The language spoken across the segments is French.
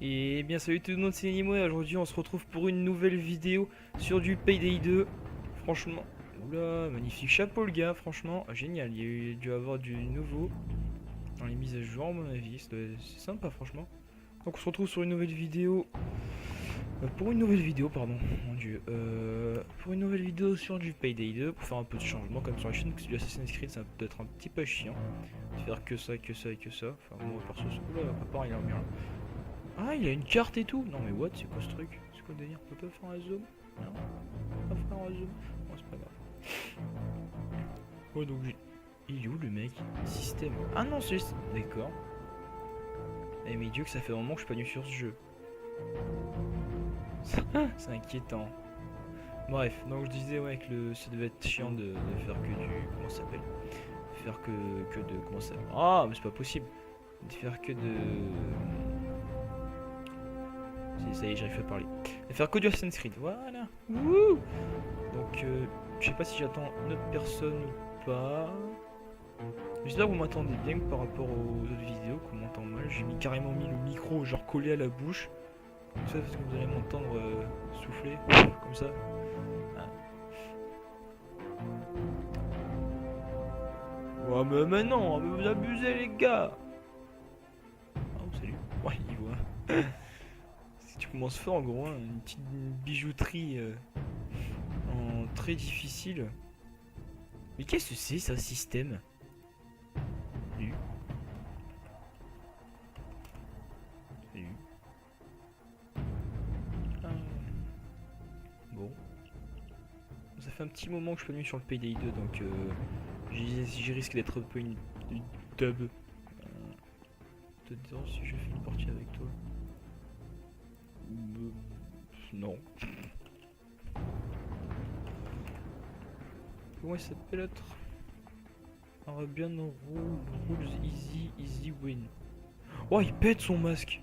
Et bien salut tout le monde, c'est Nimo et aujourd'hui on se retrouve pour une nouvelle vidéo sur du Payday 2. Franchement, oula, magnifique chapeau le gars, franchement, génial, il y a dû avoir du nouveau dans les mises à jour à mon avis, c'est sympa franchement. Donc on se retrouve sur une nouvelle vidéo, pour une nouvelle vidéo pardon, mon dieu, pour une nouvelle vidéo sur du Payday 2, pour faire un peu de changement comme sur la chaîne, parce que du Assassin's Creed ça peut être un petit peu chiant, de faire que ça, que ça et que ça, enfin moi perso, oula, papa il a bien. Ah, il a une carte et tout. Non mais what, c'est quoi ce truc? C'est quoi le délire? On peut pas faire un zoom? Non, on peut pas faire un zoom. Bon, c'est pas grave. Ouais, donc il est où le mec? Système. Ah non, c'est juste... D'accord. Eh mais Dieu que ça fait un moment que je suis pas venu sur ce jeu. C'est inquiétant. Bref, donc je disais ouais que ça devait être chiant de faire que du... Comment ça s'appelle? Faire que de... Comment ça... Ah, mais c'est pas possible. De faire que de... Ça y est, j'arrive à parler. Et faire que du Assassin's Creed, voilà. Wouh. Donc, je sais pas si j'attends une autre personne ou pas. J'espère que vous m'entendez bien par rapport aux autres vidéos, qu'on m'entend mal. J'ai carrément mis le micro genre collé à la bouche. Comme ça, parce que vous allez m'entendre souffler, comme ça. Ah. Ouais, mais non, mais vous abusez les gars. Oh, salut. Ouais, il voit. Tu commences fort en gros, hein, une petite bijouterie en très difficile. Mais qu'est-ce que c'est ça, système? Salut. Salut. Ah. Bon. Ça fait un petit moment que je suis pas venu sur le Payday 2, donc j'y risque d'être un peu une dub. Te dire si je fais une partie avec toi. Non. Comment il s'appelle l'autre? Arabian Rules Easy Win. Oh, il pète son masque.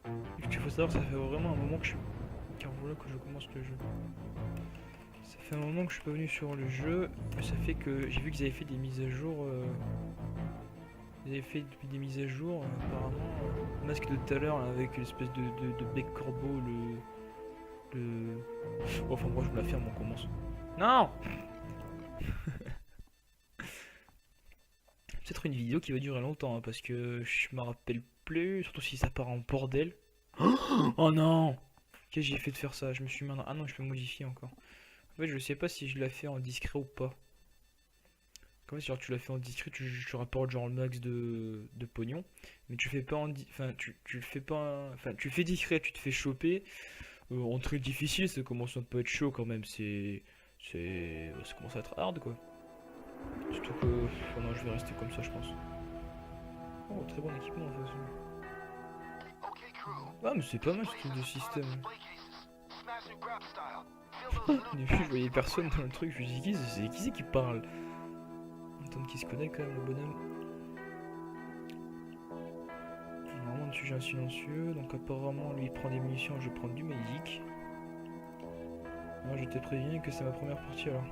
Ce qu'il faut savoir, ça fait vraiment un moment que je suis... Car voilà que je commence le jeu. Ça fait un moment que je suis pas venu sur le jeu. Ça fait que j'ai vu qu'ils avaient fait des mises à jour. Ils avaient fait des mises à jour, apparemment. Le masque de tout à l'heure avec l'espèce de bec corbeau, Oh, enfin, moi je me la ferme, on commence. Non. Peut-être une vidéo qui va durer longtemps, hein, parce que je me rappelle plus, surtout si ça part en bordel. Oh non. Qu'est-ce que j'ai fait de faire ça? Je me suis mis en... Ah non, je peux modifier encore. En fait, je sais pas si je la fais en discret ou pas. Comme si genre tu l'as fait en discret, tu rapportes genre le max de pognon, mais tu fais pas en enfin tu le fais pas, enfin tu le fais discret, tu te fais choper. En très difficile, ça commence un peu à être chaud quand même, ça commence à être hard quoi. Surtout que, oh non, je vais rester comme ça je pense. Oh, très bon équipement de toute façon. Ah mais c'est pas mal ce truc de système. Au début je voyais personne dans le truc, je me suis dit qui c'est qui parle? Attends qu'il se connaît quand même le bonhomme. Normalement dessus j'ai un silencieux, donc apparemment lui il prend des munitions, je prends du magic. Alors je te préviens que c'est ma première partie alors.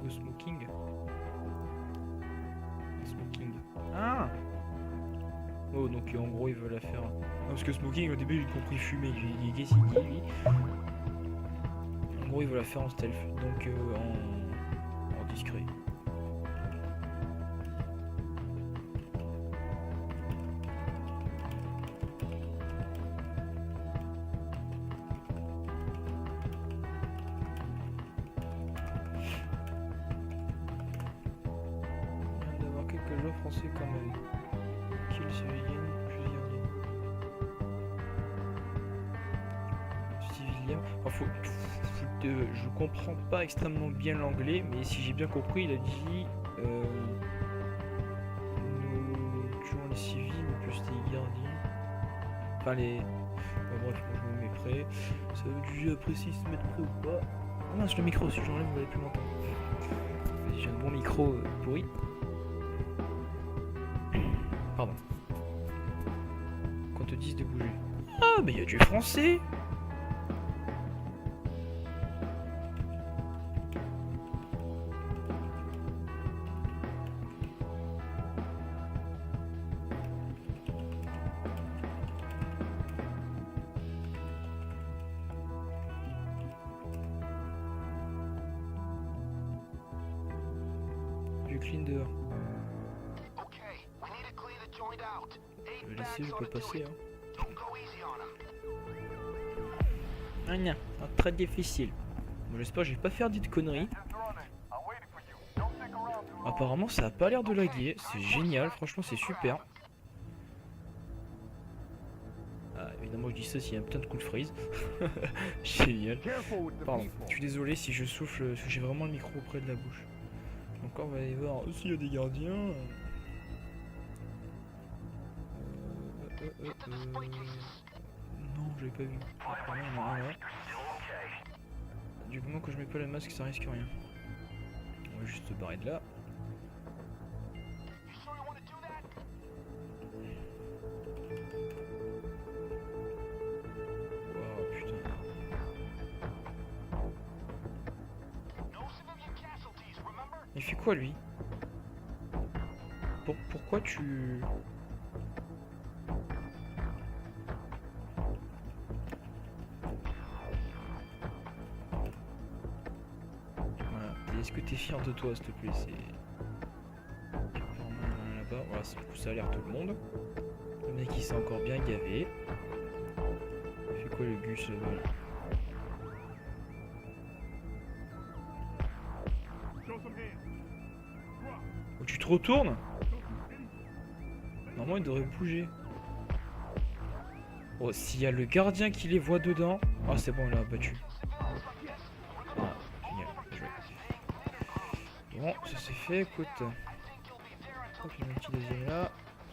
Go smoking. Smoking. Ah. Oh donc en gros il veut la faire. Non, parce que smoking au début j'ai compris fumer, j'ai dit qu'est-ce qu'il dit lui. En gros il veut la faire en stealth, donc en discret. Il vient d'avoir quelques joueurs français quand même. Kill civilian, civilian. Enfin, je comprends pas extrêmement bien l'anglais, mais si j'ai bien compris, il a dit nous tuons les civils, mais plus les gardiens. Enfin, les. Bon, bref, moi je me mets prêt. Ça veut du jeu après si se mettre prêt ou pas. Ah mince, le micro, si j'enlève, vous allez plus m'entendre. J'ai un bon micro pourri. Pardon. Qu'on te dise de bouger. Ah, mais il y a du français! clean dehors. Je vais laisser, je peux passer. Hein. Ah non, très difficile. Bon, j'espère que je vais pas faire de conneries. Apparemment ça a pas l'air de laguer, c'est génial, franchement c'est super. Ah, évidemment je dis ça s'il y a un putain de coup de freeze. Génial. Pardon, je suis désolé si je souffle, parce que j'ai vraiment le micro près de la bouche. Donc là on va aller voir s'il y a des gardiens. Non, j'avais pas vu. Apparemment il y en a un là. Du moment que je mets pas le masque ça risque rien. On va juste se barrer de là. Il fait quoi lui? Pourquoi tu... Voilà. Est-ce que t'es fier de toi s'il te plaît? C'est... Là-bas, voilà, du coup ça alerte tout le monde. Le mec il s'est encore bien gavé. Il fait quoi le Gus là-bas? Oh, tu te retournes? Normalement il devrait bouger. Oh, s'il y a le gardien qui les voit dedans. Ah, c'est bon, il l'a battu. Ah, génial. Bon, ça c'est fait, écoute. Hop, il y a un petit deuxième là.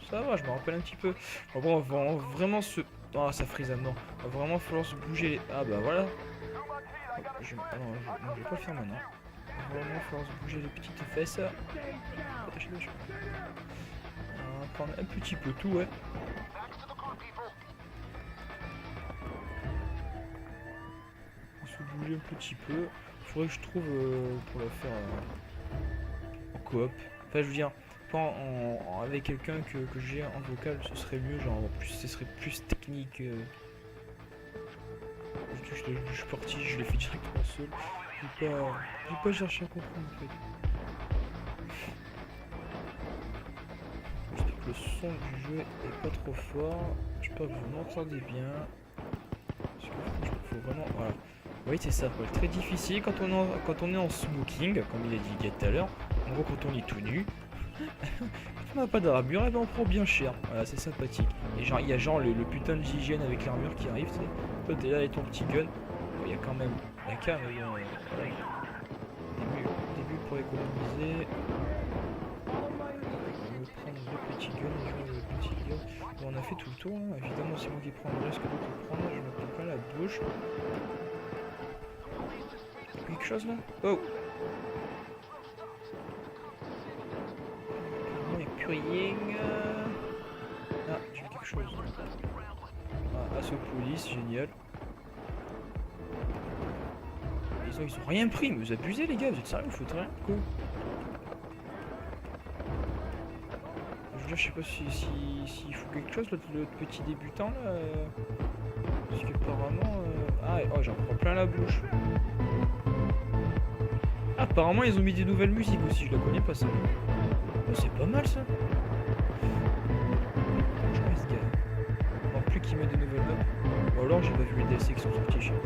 Ça va, je me rappelle un petit peu. Bon, on va vraiment se... Ah, ça frise à mort. Il va vraiment falloir se bouger. Ah, bah voilà. Ah non, je vais pas le faire maintenant. Il va vraiment falloir se bouger les petites fesses. Attache. On va prendre un petit peu tout, ouais. Se bouger un petit peu. Il faudrait que je trouve pour la faire en coop. Enfin, je veux dire, pas avec quelqu'un que j'ai en vocal, ce serait mieux. Genre, plus, ce serait plus technique. Je suis parti, je l'ai fait directement seul. J'ai pas cherché à comprendre en fait. J'espère que le son du jeu est pas trop fort. J'espère que vous m'entendez bien. Parce que franchement, faut vraiment. Voilà. Oui, c'est ça, c'est très difficile quand on est en smoking, comme il a dit tout à l'heure. En gros, quand on est tout nu. Quand on n'a pas d'armure, et ben on prend bien cher. Voilà, c'est sympathique. Et genre, il y a genre le putain de GIGN avec l'armure qui arrive. Toi, t'es là avec ton petit gun. Il y a quand même la cam. Début pour économiser. On va prendre le petit gun et jouer le petit gun. Bon, on a fait tout le tour. Hein. Évidemment, c'est moi qui prends le risque de tout prendre. Je me prends pas la bouche. Quelque chose là? Oh! Rien. Ah, j'ai quelque chose. Ah, assaut police, génial. Ils ont rien pris, mais vous abusez les gars, vous êtes sérieux, vous foutez rien quoi. Je veux dire, je sais pas s'il faut quelque chose, le petit débutant là. Parce qu'apparemment. Ah, oh, j'en prends plein la bouche. Ah, apparemment, ils ont mis des nouvelles musiques aussi, je la connais pas ça. Oh, c'est pas mal ça. Alors plus qu'ils mettent des nouvelles maps. Ou alors j'ai pas vu les DLC qui sont sortis chez moi.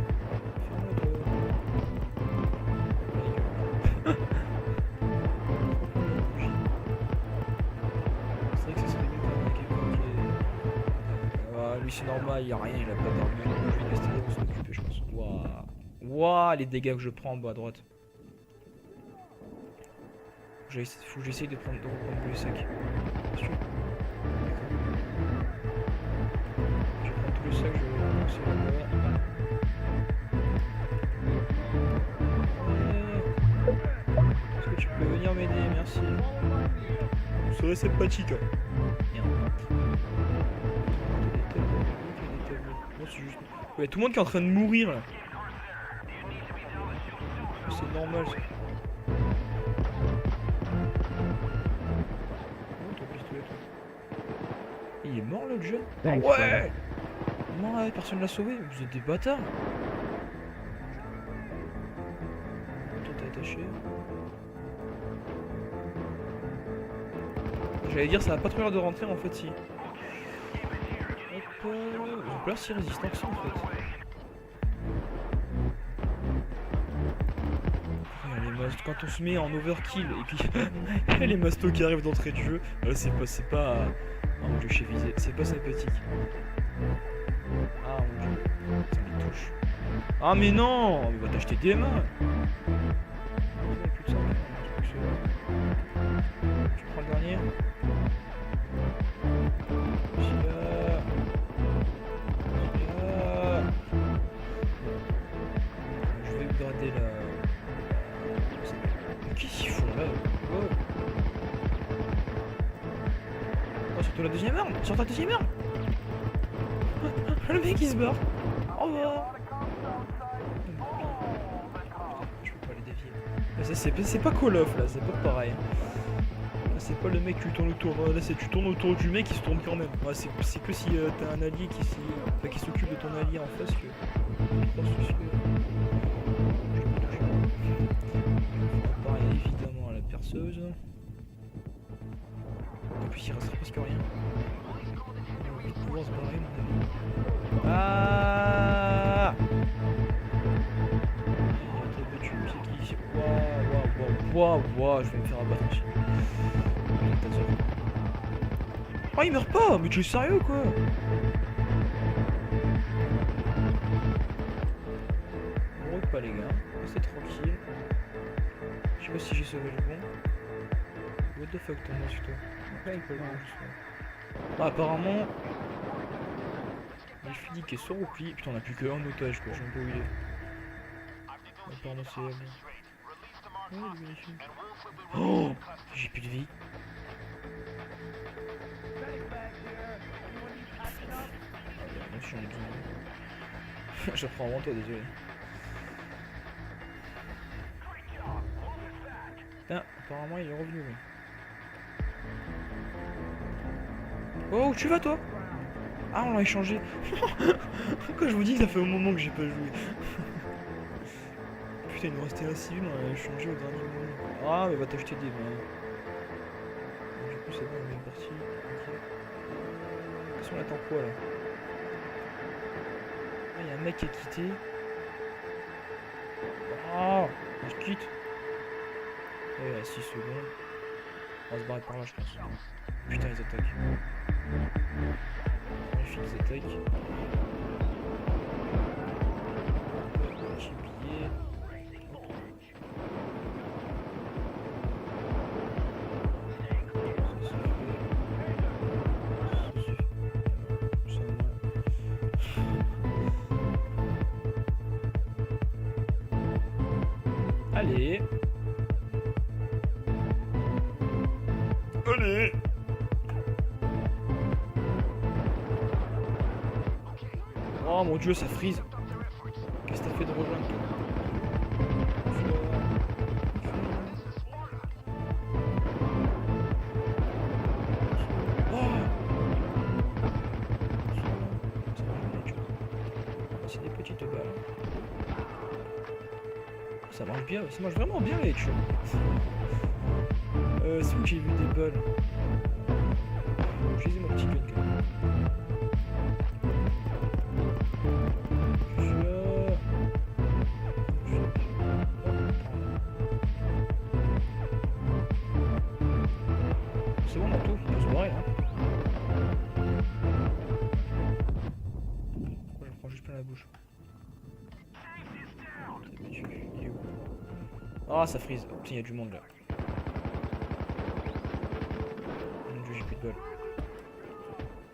C'est vrai que ça serait mieux quand même quelqu'un qui est... Ah, lui c'est normal, il y a rien, il a pas d'armure. Je vais rester là pour s'en occuper je pense. Waouh, les dégâts que je prends en bas à droite. Faut que j'essaye de reprendre le sac. Je prends tout le sac, je vais lancer là-bas. Est-ce que tu peux venir m'aider? Merci. Vous serez sympathique. Merde. Non, c'est juste... Ouais, tout le monde qui est en train de mourir là. C'est normal ça. Il est mort là le jeune? Ouais! Non, ouais, personne l'a sauvé, vous êtes des bâtards! Toi t'es attaché. J'allais dire, ça va pas trop l'air de rentrer, mais en fait, si. Hop, ils ont pas l'air si résistants que ça, en fait. Les mastos, quand on se met en overkill et puis les mastos qui arrivent d'entrée de jeu, c'est pas. Oh mon dieu, je suis visé, c'est pas sympathique. Ah mon dieu, putain, les touches. Ah mais non, mais va t'acheter des mains. Putain, tu prends le dernier. Celui-là. Je vais garder la. Qu'est-ce qu'ils font là? Oh. Oh, surtout la deuxième arme! Sur ta deuxième arme! Le mec il se barre! Au revoir! Je peux pas les dévier. C'est pas Call of là, c'est pas pareil. Là, c'est pas le mec qui tourne autour. Là c'est tu tournes autour du mec qui se tourne quand même. Ouais, c'est que si t'as un allié qui s'occupe de ton allié en face que. Pareil évidemment à la perceuse. En plus il restera presque rien. On va pouvoir se barrer mon ami. Ah! Waouh, je vais me faire abattre aussi. Oh il meurt pas, mais tu es sérieux quoi? On roule pas les gars, restez tranquille. Je sais pas si j'ai sauvé le bon. What the fuck t'en as sur toi? Ouais, il peut le voir justement. Ah apparemment... Il finit qui est sur repli. Putain on a plus qu'un otage quoi, je sais pas où il est. Apparemment c'est elle. Oh, j'ai plus de vie. Moi j'en ai besoin. Je reprends avant toi, désolé. Putain, apparemment il est revenu lui. Oh, où tu vas toi? Ah, on l'a échangé. Pourquoi je vous dis que ça fait un moment que j'ai pas joué? Putain, il nous restait un civil, on l'a échangé au dernier moment. Ah, mais va t'acheter des mains. Du coup, c'est bon, on est parti. Ok. Qu'est-ce qu'on attend quoi là? Ah, il y a un mec qui a quitté. Ah, je quitte. Ouais, il y a 6 secondes. On va se barrer par là, je pense. Putain, ils attaquent. Les filles, ils attaquent. Petit billet. Allez. Allez. Oh mon dieu, ça freeze. Qu'est-ce que t'as fait de rejoindre toi? C'est des petites balles. Ça marche bien, ça marche vraiment bien les headshots. C'est où que j'ai vu des balles? J'ai mon petit gun quand même. C'est bon, manteau, on peut se barrer là. Pourquoi je prends juste plein la bouche? Il est où? Ah, ça freeze. Putain, il y a du monde là. Mon dieu, j'ai plus de balles.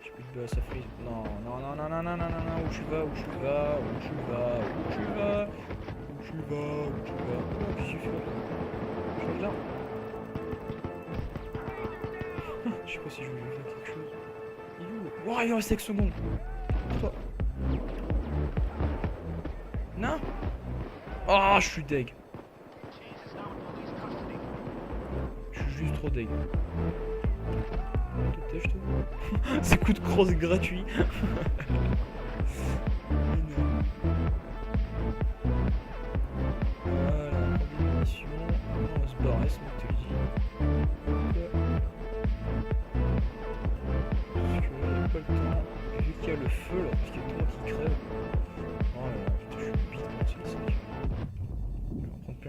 J'ai plus de balles, ça freeze. Non, non, non, non, non, non, non, non, non, où tu vas, où tu vas, où tu vas, où tu vas, où tu vas, où tu vas. Oh, qu'est-ce que tu fais? Je suis là. Je sais pas si je vais faire quelque chose. Il est où? Oh, il reste 5 secondes. Toi. Non. Oh, je suis deg. Je suis juste trop deg. C'est coup de crosse gratuit. Voilà, mission. On va se barrer, c'est moi qui te le dis.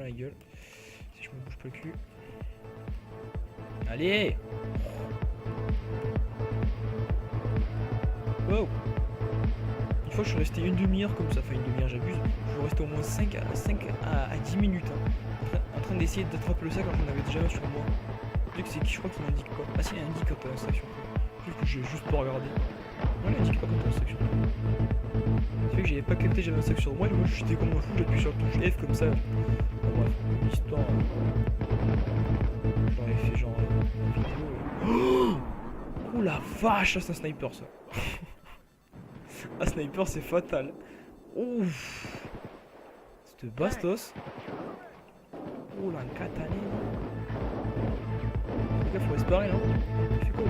plein la gueule. Si je me bouge pas le cul. Allez! Wow! Une fois je suis resté une demi-heure comme ça, enfin une demi-heure j'abuse, je suis resté au moins 5 à 10 minutes hein, en train d'essayer d'attraper le sac quand j'en avais déjà un sur moi. Je crois qu'il indique pas. Ah si, il indique quand t'as un sac sur toi. Du coup j'ai juste pas regardé. Non, il indique pas quand t'as un sac sur toi. Ça fait que j'avais pas capté que j'avais un sac sur moi et moi j'étais comme un fou, j'appuie sur le touche F comme ça. Bon, bref, l'histoire. J'aurais fait genre une vidéo. Oh la vache, c'est un sniper ça. Un sniper c'est fatal. Ouf. Cette bastos. Oh la katane. Les gars, faut se barrer là. Il fait quoi?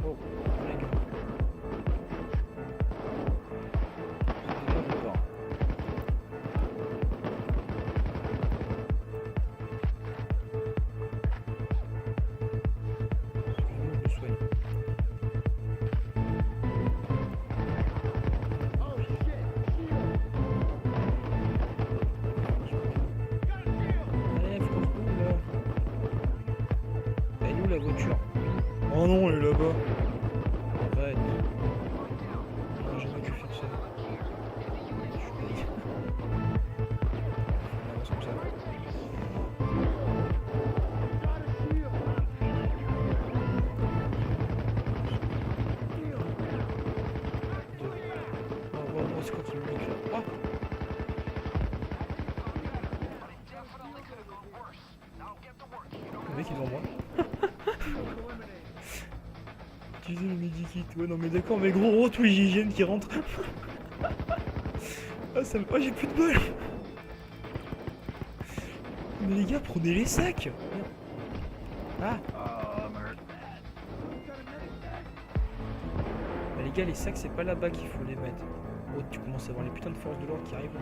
Oh, les gars. La voiture. Oh non, elle est là-bas. Arrête. J'aurais jamais dû faire ça. Je suis bête. On avance comme ça. Oh, c'est quand il me bloque là. Oh. Le mec il est devant moi. Utiliser le medikit. Ouais non mais d'accord mais gros tous les hygiènes qui rentrent. Ah ça me... Oh j'ai plus de balles. Mais les gars prenez les sacs. Ah. Bah les gars les sacs c'est pas là-bas qu'il faut les mettre. Oh tu commences à voir les putains de forces de l'ordre qui arrivent.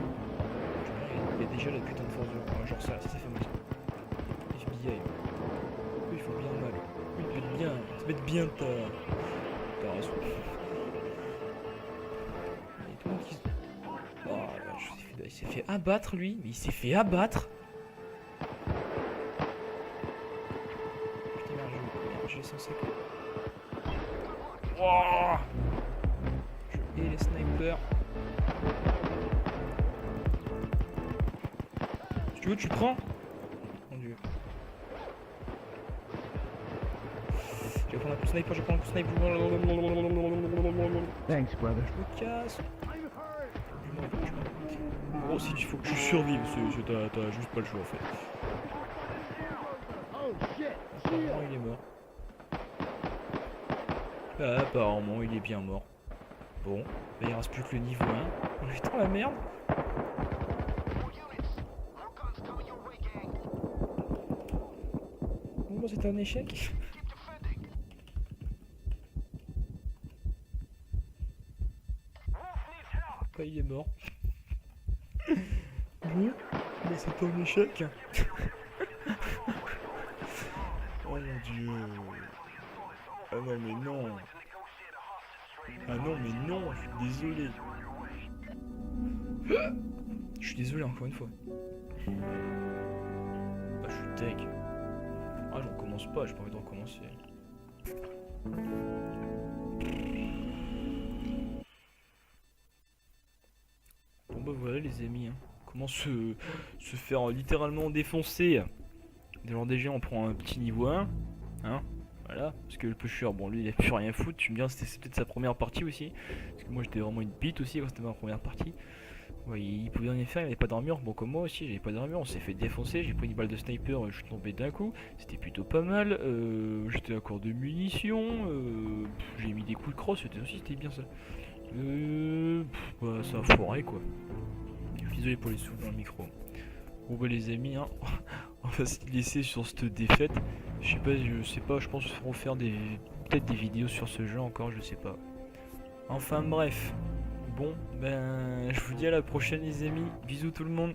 Il y a déjà la putain de force de l'ordre. Genre ça fait mal. FBI. Il faut bien mal. Il te met bien. Il te met bien ta raison. Il y a tout le monde qui se... Oh là, il s'est fait abattre lui. Mais il s'est fait abattre. Putain merde, j'ai censé que... Oh, je hais les snipers. Si tu veux tu le prends. Mon dieu. Je vais prendre un coup de sniper, je vais prendre un coup de sniper. Thanks, brother. Je me casse. Gros, si il faut que tu survives, t'as juste pas le choix en fait. Apparemment il est mort. Bah, apparemment il est bien mort. Bon, bah, il reste plus que le niveau 1. On est dans la merde. Bon, c'était un échec. Bah, il est mort. Bon, bah, c'était un échec. Oh mon dieu. Ah non mais non. Ah non mais non, je suis désolé. Je suis désolé encore une fois. Ah je suis deg. Ah j'en commence pas, j'ai pas envie d'en commencer. Bon bah voilà les amis, hein. Comment se faire littéralement défoncer. Genre déjà on prend un petit niveau 1. Hein. Voilà, parce que le pusher, bon lui il a plus rien à foutre, tu me dis c'était peut-être sa première partie aussi, parce que moi j'étais vraiment une bite aussi quand c'était ma première partie. Ouais, il pouvait rien faire, il avait pas d'armure, bon comme moi aussi j'avais pas d'armure, on s'est fait défoncer, j'ai pris une balle de sniper, je suis tombé d'un coup, c'était plutôt pas mal, j'étais à court de munitions, j'ai mis des coups de crosse, c'était bien ça. Bah ça a foiré quoi. Je suis désolé pour les sous dans le micro. Bon bah les amis, hein, on va se laisser sur cette défaite. Je sais pas, je pense qu'on va faire peut-être des vidéos sur ce jeu encore, je sais pas. Enfin bref. Bon, ben je vous dis à la prochaine les amis. Bisous tout le monde.